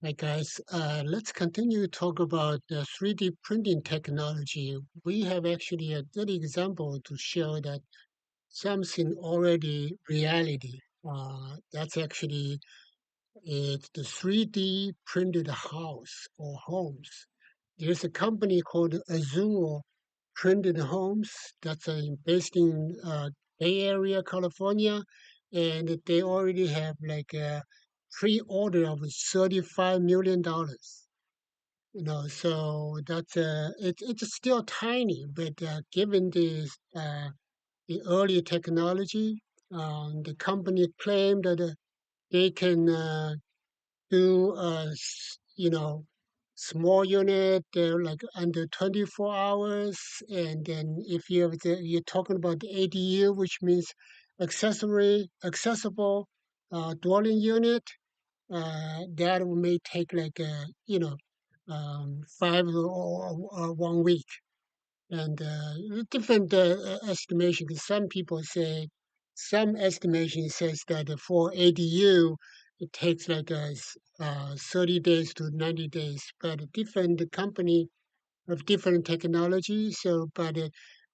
Hi guys, let's continue to talk about 3D printing technology. We have actually a good example to show that something already reality. That's actually it's the 3D printed house or homes. There's a company called Azure Printed Homes that's based in Bay Area, California, and they already have like a pre-order of $35 million. So that's it's still tiny, but given the early technology, the company claimed that they can do small unit like under 24 hours, and then if you're talking about the ADU, which means accessible dwelling unit, that may take like 1 week, and different estimation. 'Cause some people say some estimation says that for ADU it takes like 30 days to 90 days, but different company have different technology. So, but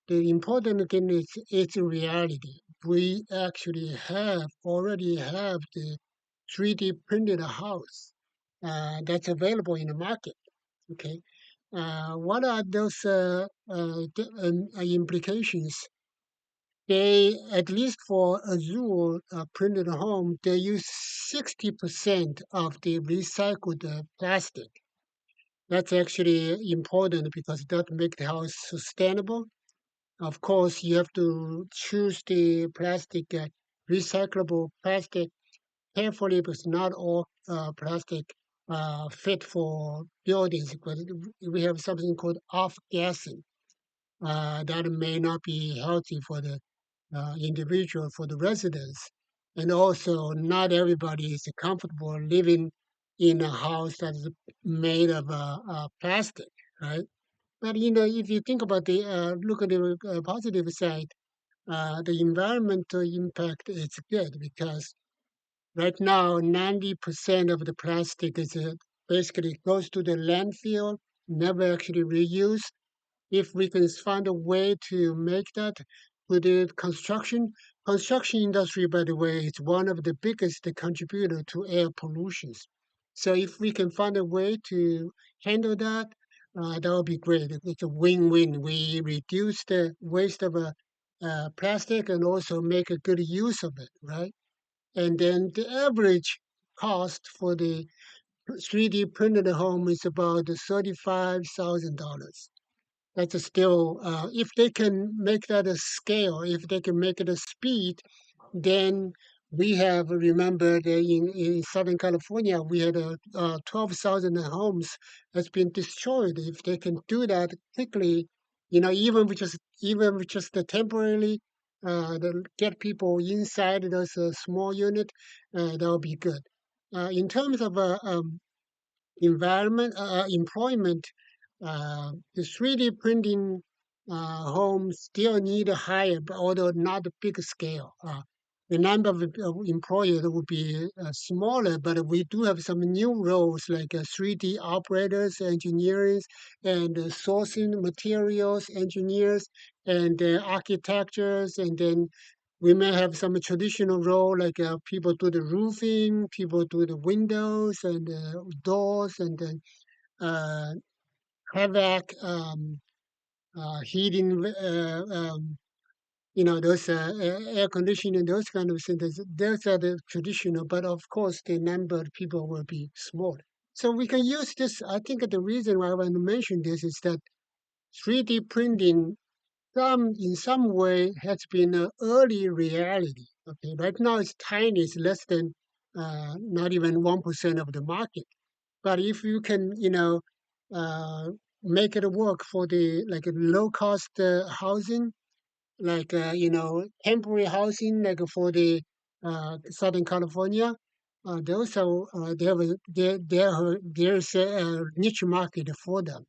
the important thing is it's a reality. We actually already have the 3D printed house that's available in the market. Okay, what are those implications? They, at least for Azure printed home, they use 60% of the recycled plastic. That's actually important because that make the house sustainable. Of course, you have to choose the plastic, recyclable plastic carefully, because not all plastic fit for buildings. But we have something called off-gassing that may not be healthy for the individual, for the residents. And also, not everybody is comfortable living in a house that is made of plastic, right? But if you think about look at the positive side, the environmental impact is good because right now 90% of the plastic is basically goes to the landfill, never actually reused. If we can find a way to make that with the construction industry, by the way, is one of the biggest contributor to air pollutions. So if we can find a way to handle that, that would be great. It's a win-win. We reduce the waste of plastic and also make a good use of it, right? And then the average cost for the 3D printed home is about $35,000. That's a still, if they can make that a scale, if they can make it a speed, then we have, remember that in Southern California, we had 12,000 homes that's been destroyed. If they can do that quickly, even with just the temporarily, get people inside those small unit, that would be good. In terms of employment, the 3D printing homes still need a higher, but although not a big scale. The number of employers would be smaller, but we do have some new roles like 3D operators, engineers, and sourcing materials engineers, and architectures, and then we may have some traditional role like people do the roofing, people do the windows and doors, and then uh, HVAC, heating, those air conditioning, those kind of things. Those are the traditional, but of course, the number of people will be small. So we can use this. I think the reason why I want to mention this is that 3D printing, in some way, has been an early reality. Okay, right now it's tiny. It's less than not even 1% of the market. But if you can, uh, make it work for the like low cost housing, like temporary housing, like for the Southern California, those are they have there's a niche market for them.